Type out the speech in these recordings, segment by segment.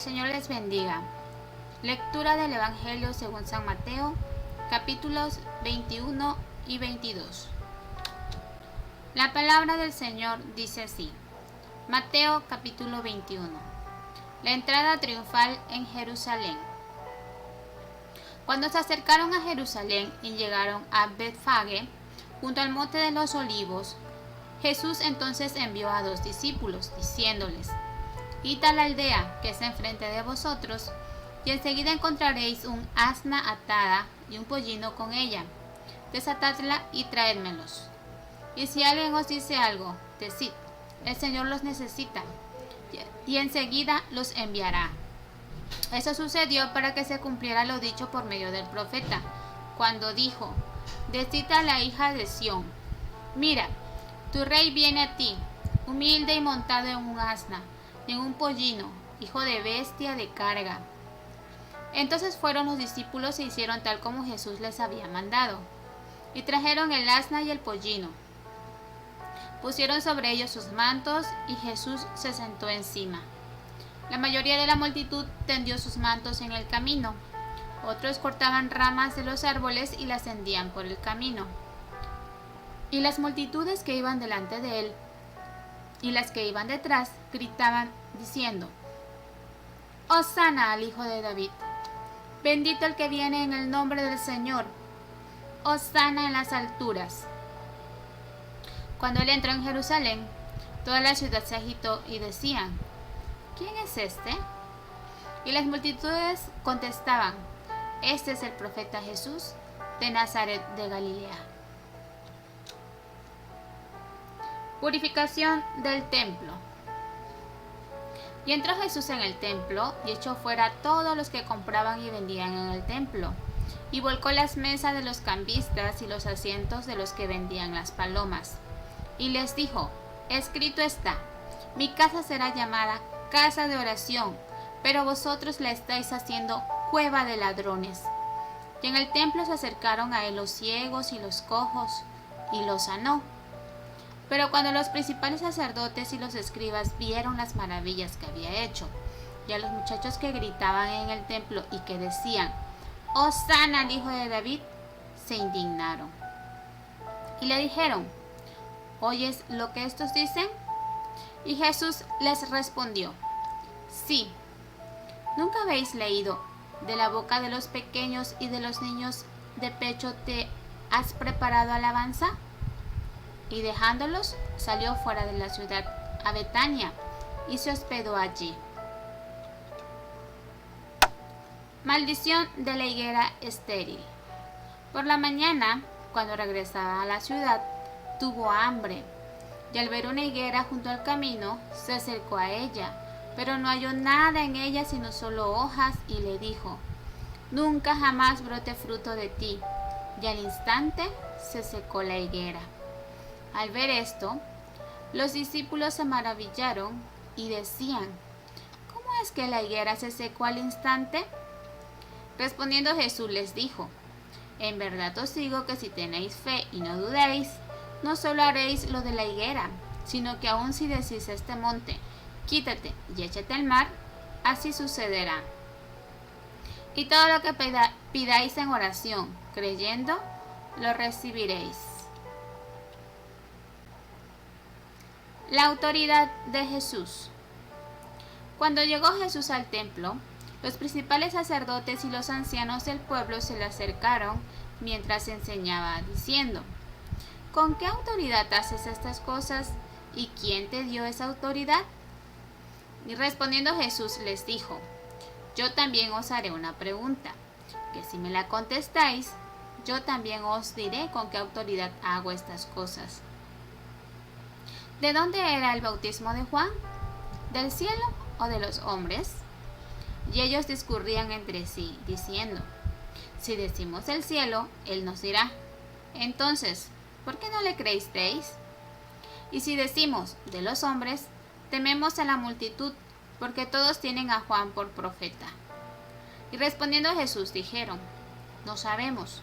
Señor les bendiga. Lectura del Evangelio según San Mateo, capítulos 21 y 22. La palabra del Señor dice así. Mateo capítulo 21. La entrada triunfal en Jerusalén. Cuando se acercaron a Jerusalén y llegaron a Betfagé, junto al monte de los olivos, Jesús entonces envió a 2 discípulos, diciéndoles: Id a la aldea que está enfrente de vosotros, y enseguida encontraréis un asna atada y un pollino con ella. Desatadla y traédmelos. Y si alguien os dice algo, decid: el Señor los necesita, y enseguida los enviará. Eso sucedió para que se cumpliera lo dicho por medio del profeta, cuando dijo: Decid a la hija de Sión: mira, tu rey viene a ti, humilde y montado en un asna, en un pollino, hijo de bestia de carga. Entonces fueron los discípulos e hicieron tal como Jesús les había mandado, y trajeron el asna y el pollino. Pusieron sobre ellos sus mantos, y Jesús se sentó encima. La mayoría de la multitud tendió sus mantos en el camino. Otros cortaban ramas de los árboles y las tendían por el camino. Y las multitudes que iban delante de él y las que iban detrás gritaban diciendo: Hosana al Hijo de David, bendito el que viene en el nombre del Señor, Hosana en las alturas. Cuando él entró en Jerusalén, toda la ciudad se agitó y decían: ¿quién es este? Y las multitudes contestaban: este es el profeta Jesús de Nazaret de Galilea. Purificación del templo. Y entró Jesús en el templo y echó fuera a todos los que compraban y vendían en el templo, y volcó las mesas de los cambistas y los asientos de los que vendían las palomas. Y les dijo: escrito está, mi casa será llamada casa de oración, pero vosotros la estáis haciendo cueva de ladrones. Y en el templo se acercaron a él los ciegos y los cojos, y los sanó. Pero cuando los principales sacerdotes y los escribas vieron las maravillas que había hecho, y a los muchachos que gritaban en el templo y que decían: Hosana al Hijo de David, se indignaron. Y le dijeron: ¿oyes lo que estos dicen? Y Jesús les respondió: sí. ¿Nunca habéis leído: de la boca de los pequeños y de los niños de pecho te has preparado alabanza? Y dejándolos, salió fuera de la ciudad a Betania y se hospedó allí. Maldición de la higuera estéril. Por la mañana, cuando regresaba a la ciudad, tuvo hambre, y al ver una higuera junto al camino, se acercó a ella, pero no halló nada en ella sino solo hojas, y le dijo: nunca jamás brote fruto de ti. Y al instante se secó la higuera. Al ver esto, los discípulos se maravillaron y decían: ¿cómo es que la higuera se secó al instante? Respondiendo Jesús les dijo: en verdad os digo que si tenéis fe y no dudéis, no solo haréis lo de la higuera, sino que aun si decís a este monte: quítate y échate al mar, así sucederá. Y todo lo que pidáis en oración, creyendo, lo recibiréis. La autoridad de Jesús. Cuando llegó Jesús al templo, los principales sacerdotes y los ancianos del pueblo se le acercaron mientras enseñaba, diciendo: ¿con qué autoridad haces estas cosas? ¿Y quién te dio esa autoridad? Y respondiendo Jesús les dijo: yo también os haré una pregunta, que si me la contestáis, yo también os diré con qué autoridad hago estas cosas. ¿De dónde era el bautismo de Juan? ¿Del cielo o de los hombres? Y ellos discurrían entre sí, diciendo: si decimos del cielo, él nos dirá: entonces, ¿por qué no le creísteis? Y si decimos de los hombres, tememos a la multitud, porque todos tienen a Juan por profeta. Y respondiendo Jesús dijeron: no sabemos.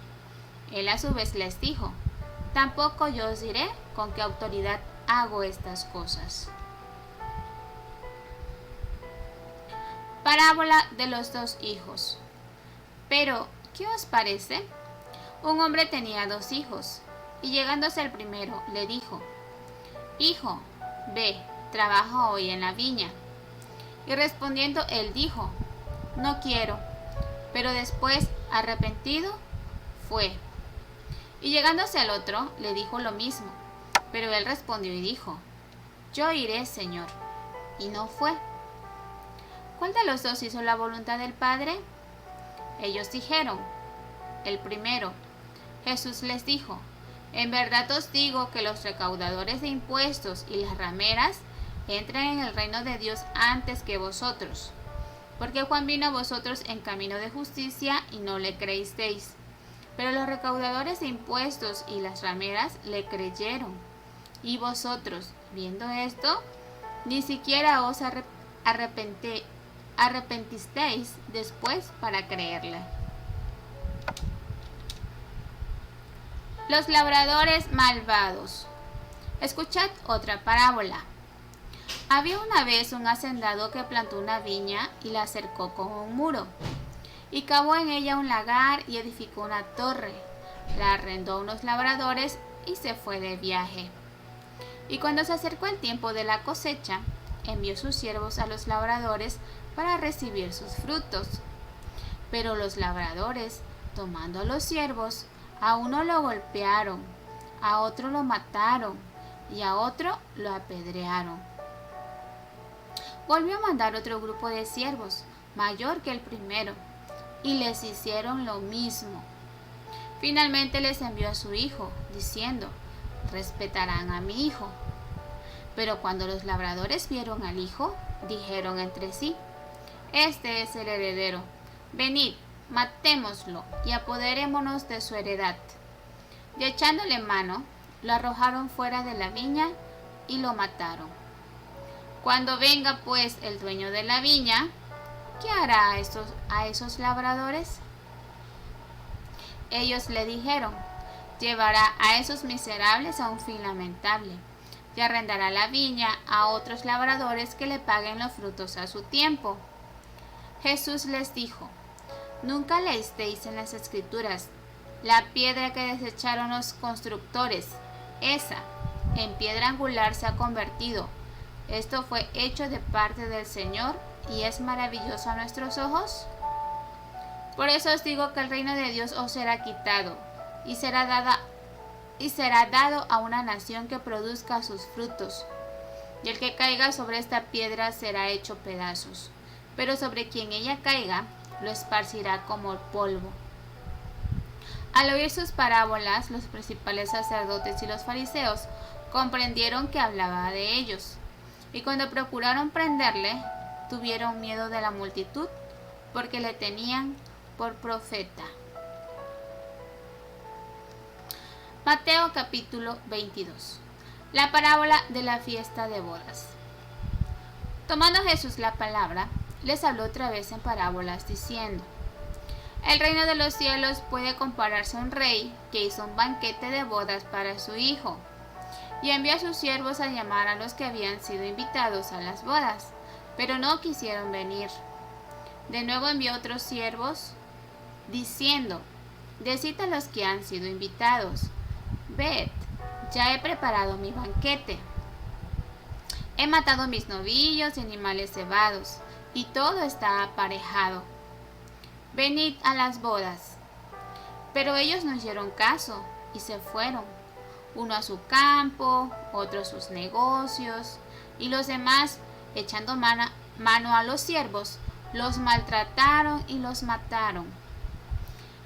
Él a su vez les dijo: tampoco yo os diré con qué autoridad hago estas cosas. Parábola de los dos hijos. Pero, ¿qué os parece? Un hombre tenía 2 hijos, y llegándose el primero, le dijo: Hijo, ve, trabaja hoy en la viña. Y respondiendo él dijo: No quiero. Pero después, arrepentido, fue. Y llegándose al otro, le dijo lo mismo. Pero él respondió y dijo: Yo iré, Señor. Y no fue. ¿Cuál de los 2 hizo la voluntad del Padre? Ellos dijeron: El primero. Jesús les dijo: En verdad os digo que los recaudadores de impuestos y las rameras entran en el reino de Dios antes que vosotros. Porque Juan vino a vosotros en camino de justicia y no le creísteis. Pero los recaudadores de impuestos y las rameras le creyeron. Y vosotros, viendo esto, ni siquiera os arrepentisteis después para creerle. Los labradores malvados. Escuchad otra parábola. Había una vez un hacendado que plantó una viña y la cercó con un muro, y cavó en ella un lagar y edificó una torre. La arrendó a unos labradores y se fue de viaje. Y cuando se acercó el tiempo de la cosecha, envió sus siervos a los labradores para recibir sus frutos. Pero los labradores, tomando a los siervos, a uno lo golpearon, a otro lo mataron y a otro lo apedrearon. Volvió a mandar otro grupo de siervos, mayor que el primero, y les hicieron lo mismo. Finalmente les envió a su hijo, diciendo: Respetarán a mi hijo. Pero cuando los labradores vieron al hijo, dijeron entre sí: Este es el heredero. Venid, matémoslo y apoderémonos de su heredad. Y echándole mano, lo arrojaron fuera de la viña y lo mataron. Cuando venga pues el dueño de la viña, ¿qué hará a esos labradores? Ellos le dijeron: Llevará a esos miserables a un fin lamentable, y arrendará la viña a otros labradores que le paguen los frutos a su tiempo. Jesús les dijo: ¿Nunca leísteis en las Escrituras: La piedra que desecharon los constructores, esa en piedra angular se ha convertido? Esto fue hecho de parte del Señor y es maravilloso a nuestros ojos. Por eso os digo que el reino de Dios os será quitado y será dado a una nación que produzca sus frutos. Y el que caiga sobre esta piedra será hecho pedazos, pero sobre quien ella caiga lo esparcirá como polvo. Al oír sus parábolas, los principales sacerdotes y los fariseos comprendieron que hablaba de ellos, y cuando procuraron prenderle, tuvieron miedo de la multitud, porque le tenían por profeta. Mateo capítulo 22. La parábola de la fiesta de bodas. Tomando Jesús la palabra, les habló otra vez en parábolas, diciendo: El reino de los cielos puede compararse a un rey que hizo un banquete de bodas para su hijo, y envió a sus siervos a llamar a los que habían sido invitados a las bodas, pero no quisieron venir. De nuevo envió otros siervos, diciendo: Decid a los que han sido invitados: Ved, ya he preparado mi banquete. He matado mis novillos y animales cebados, y todo está aparejado. Venid a las bodas. Pero ellos no hicieron caso y se fueron, uno a su campo, otro a sus negocios, y los demás, echando mano a los siervos, los maltrataron y los mataron.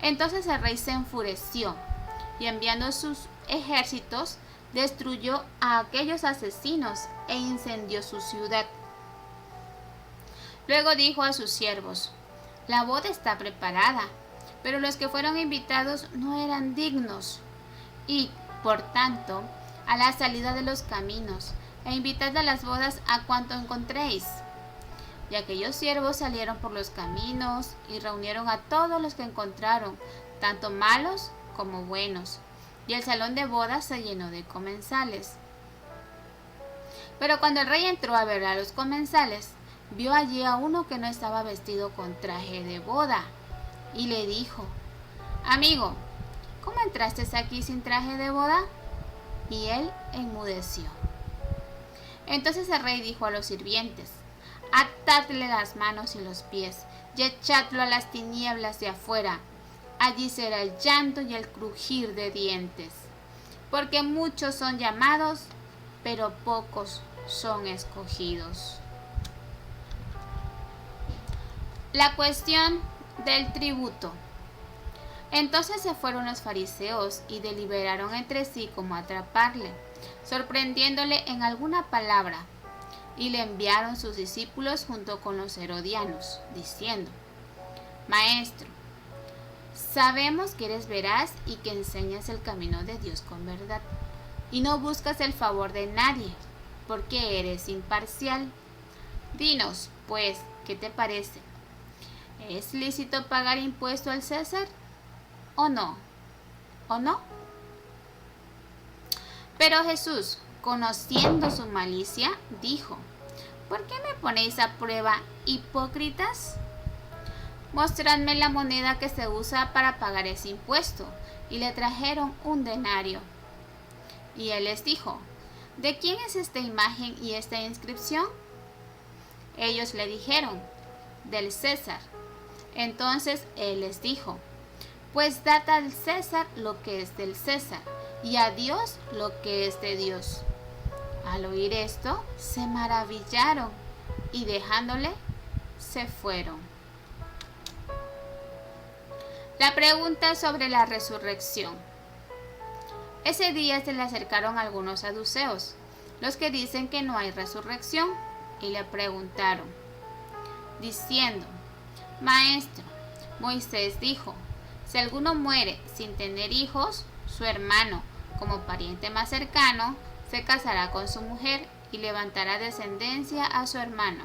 Entonces el rey se enfureció y, enviando sus ejércitos, destruyó a aquellos asesinos e incendió su ciudad. Luego dijo a sus siervos: La boda está preparada, pero los que fueron invitados no eran dignos. Id, por tanto, a la salida de los caminos, e invitad a las bodas a cuanto encontréis. Y aquellos siervos salieron por los caminos y reunieron a todos los que encontraron, tanto malos como buenos, y el salón de bodas se llenó de comensales. Pero cuando el rey entró a ver a los comensales, vio allí a uno que no estaba vestido con traje de boda y le dijo: Amigo, ¿cómo entraste aquí sin traje de boda? Y él enmudeció. Entonces el rey dijo a los sirvientes: Atadle las manos y los pies y echadlo a las tinieblas de afuera. Allí será el llanto y el crujir de dientes, porque muchos son llamados, pero pocos son escogidos. La cuestión del tributo. Entonces se fueron los fariseos y deliberaron entre sí cómo atraparle, sorprendiéndole en alguna palabra, y le enviaron sus discípulos junto con los herodianos, diciendo: Maestro, sabemos que eres veraz y que enseñas el camino de Dios con verdad, y no buscas el favor de nadie, porque eres imparcial. Dinos, pues, ¿qué te parece? ¿Es lícito pagar impuesto al César? ¿O no? ¿O no? Pero Jesús, conociendo su malicia, dijo: ¿Por qué me ponéis a prueba, hipócritas? Mostradme la moneda que se usa para pagar ese impuesto. Y le trajeron un denario. Y él les dijo: ¿De quién es esta imagen y esta inscripción? Ellos le dijeron: del César. Entonces él les dijo: Pues dad al César lo que es del César, y a Dios lo que es de Dios. Al oír esto, se maravillaron, y dejándole, se fueron. La pregunta sobre la resurrección. Ese día se le acercaron algunos saduceos, los que dicen que no hay resurrección, y le preguntaron, diciendo: Maestro, Moisés dijo: si alguno muere sin tener hijos, su hermano, como pariente más cercano, se casará con su mujer y levantará descendencia a su hermano.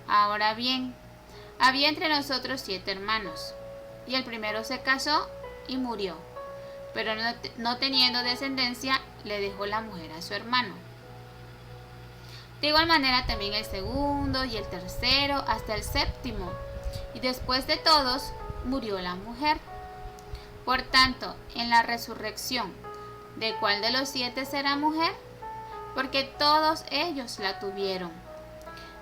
Ahora bien, había entre nosotros 7 hermanos, y el primero se casó y murió, pero no teniendo descendencia, le dejó la mujer a su hermano. De igual manera también el segundo y el tercero hasta el 7º, y después de todos murió la mujer. Por tanto, en la resurrección, ¿de cuál de los 7 será mujer? Porque todos ellos la tuvieron.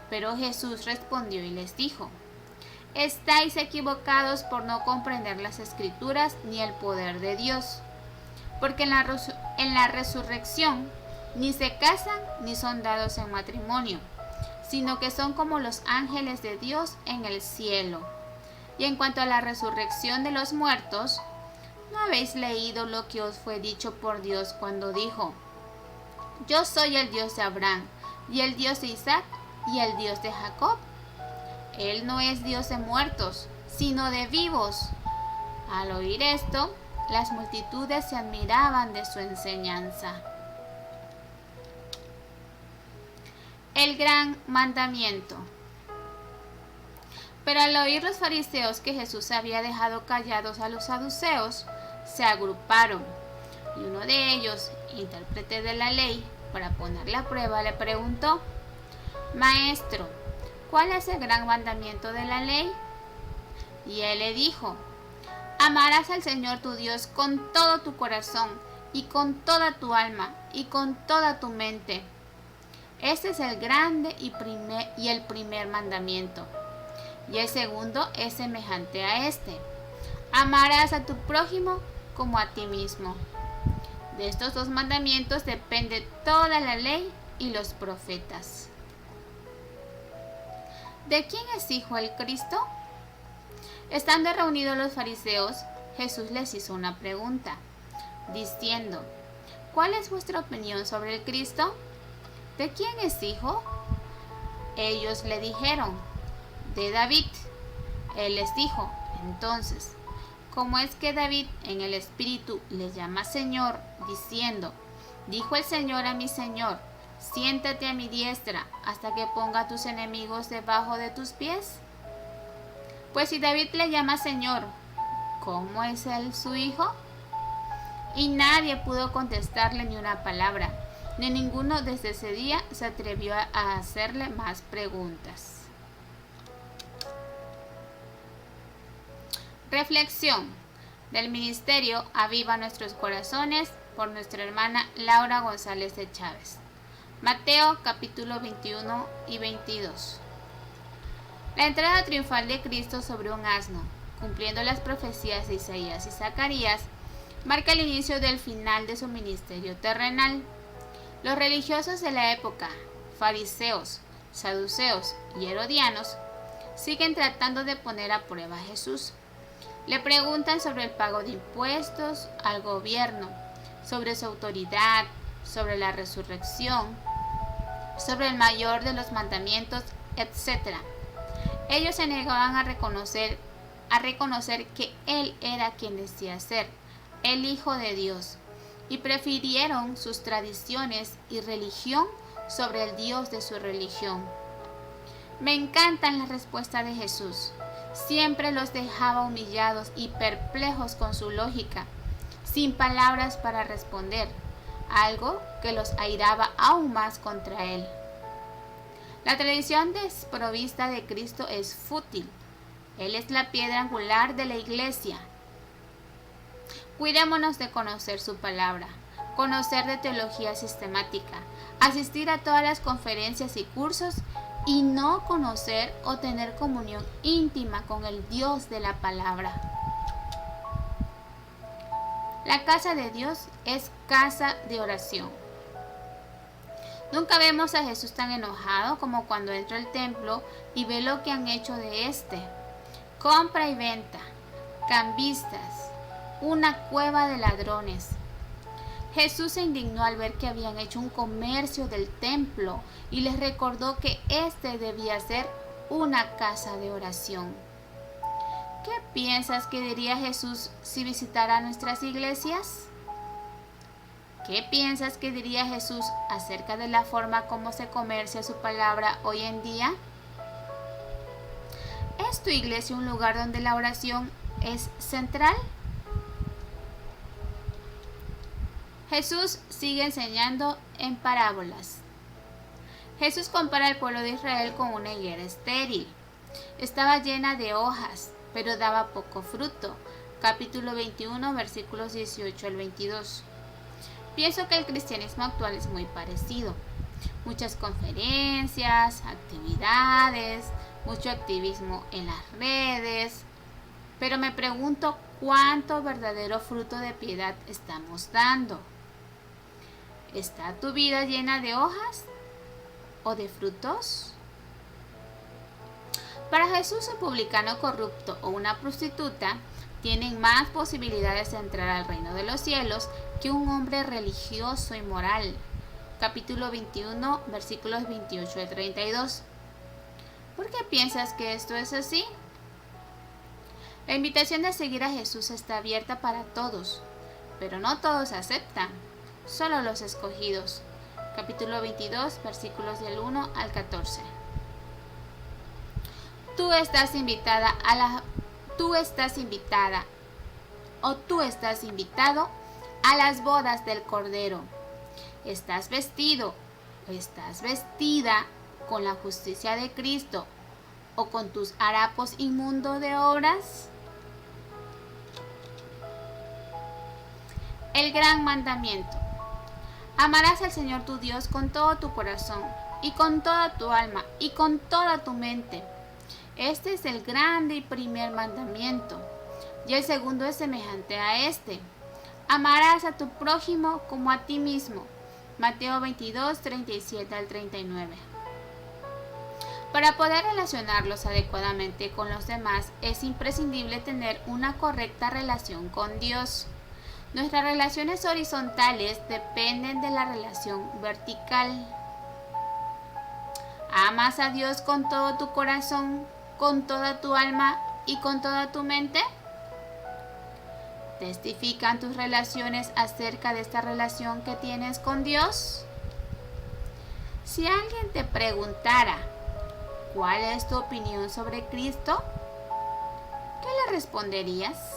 Pero Jesús respondió y les dijo: Estáis equivocados por no comprender las Escrituras ni el poder de Dios. Porque en la resurrección ni se casan ni son dados en matrimonio, sino que son como los ángeles de Dios en el cielo. Y en cuanto a la resurrección de los muertos, ¿no habéis leído lo que os fue dicho por Dios cuando dijo: Yo soy el Dios de Abraham, y el Dios de Isaac, y el Dios de Jacob? Él no es Dios de muertos, sino de vivos. Al oír esto, las multitudes se admiraban de su enseñanza. El gran mandamiento. Pero al oír los fariseos que Jesús había dejado callados a los saduceos, se agruparon, y uno de ellos, intérprete de la ley, para ponerle a prueba, le preguntó: Maestro, ¿cuál es el gran mandamiento de la ley? Y él le dijo: Amarás al Señor tu Dios con todo tu corazón, y con toda tu alma, y con toda tu mente. Este es el grande y el primer mandamiento. Y el segundo es semejante a este: amarás a tu prójimo como a ti mismo. De estos 2 mandamientos depende toda la ley y los profetas. ¿De quién es hijo el Cristo? Estando reunidos los fariseos, Jesús les hizo una pregunta, diciendo: ¿Cuál es vuestra opinión sobre el Cristo? ¿De quién es hijo? Ellos le dijeron: de David. Él les dijo: entonces, ¿cómo es que David en el Espíritu le llama Señor, diciendo: dijo el Señor a mi Señor, siéntate a mi diestra hasta que ponga a tus enemigos debajo de tus pies? Pues si David le llama Señor, ¿cómo es él su hijo? Y nadie pudo contestarle ni una palabra, ni ninguno desde ese día se atrevió a hacerle más preguntas. Reflexión del Ministerio Aviva Nuestros Corazones por nuestra hermana Laura González de Chávez. Mateo capítulo 21 y 22. La entrada triunfal de Cristo sobre un asno, cumpliendo las profecías de Isaías y Zacarías, marca el inicio del final de su ministerio terrenal. Los religiosos de la época, fariseos, saduceos y herodianos, siguen tratando de poner a prueba a Jesús. Le preguntan sobre el pago de impuestos al gobierno, sobre su autoridad, sobre la resurrección, sobre el mayor de los mandamientos, etc. Ellos se negaban a reconocer que Él era quien decía ser, el Hijo de Dios, y prefirieron sus tradiciones y religión sobre el Dios de su religión. Me encantan las respuestas de Jesús. Siempre los dejaba humillados y perplejos con su lógica, sin palabras para responder, algo que los airaba aún más contra Él. La tradición desprovista de Cristo es fútil. Él es la piedra angular de la iglesia. Cuidémonos de conocer su palabra, conocer de teología sistemática, asistir a todas las conferencias y cursos y no conocer o tener comunión íntima con el Dios de la palabra. La casa de Dios es casa de oración. Nunca vemos a Jesús tan enojado como cuando entra al templo y ve lo que han hecho de este. Compra y venta, cambistas, una cueva de ladrones. Jesús se indignó al ver que habían hecho un comercio del templo y les recordó que este debía ser una casa de oración. ¿Qué piensas que diría Jesús si visitara nuestras iglesias? ¿Qué piensas que diría Jesús acerca de la forma como se comercia su palabra hoy en día? ¿Es tu iglesia un lugar donde la oración es central? Jesús sigue enseñando en parábolas. Jesús compara al pueblo de Israel con una higuera estéril. Estaba llena de hojas, pero daba poco fruto. Capítulo 21, versículos 18 al 22. Pienso que el cristianismo actual es muy parecido. Muchas conferencias, actividades, mucho activismo en las redes. Pero me pregunto cuánto verdadero fruto de piedad estamos dando. ¿Está tu vida llena de hojas o de frutos? Para Jesús, un publicano corrupto o una prostituta tienen más posibilidades de entrar al reino de los cielos que un hombre religioso y moral. Capítulo 21, versículos 28 al 32. ¿Por qué piensas que esto es así? La invitación de seguir a Jesús está abierta para todos, pero no todos aceptan, solo los escogidos. Capítulo 22, versículos del 1 al 14. Tú estás invitada o tú estás invitado a las bodas del Cordero. ¿Estás vestido o estás vestida con la justicia de Cristo o con tus harapos inmundos de obras? El gran mandamiento. Amarás al Señor tu Dios con todo tu corazón y con toda tu alma y con toda tu mente. Este es el grande y primer mandamiento, y el segundo es semejante a este. Amarás a tu prójimo como a ti mismo. Mateo 22, 37 al 39. Para poder relacionarlos adecuadamente con los demás, es imprescindible tener una correcta relación con Dios. Nuestras relaciones horizontales dependen de la relación vertical. ¿Amas a Dios con todo tu corazón, con toda tu alma y con toda tu mente? ¿Testifican tus relaciones acerca de esta relación que tienes con Dios? Si alguien te preguntara, ¿cuál es tu opinión sobre Cristo? ¿Qué le responderías?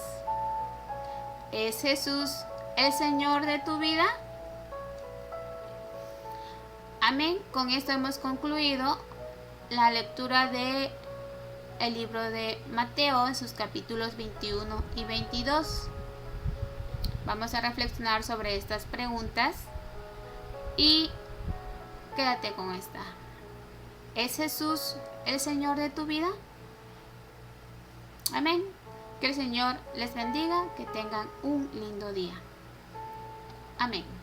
¿Es Jesús el Señor de tu vida? Amén. Con esto hemos concluido la lectura de el libro de Mateo en sus capítulos 21 y 22. Vamos a reflexionar sobre estas preguntas y quédate con esta. ¿Es Jesús el Señor de tu vida? Amén. Que el Señor les bendiga, que tengan un lindo día. Amén.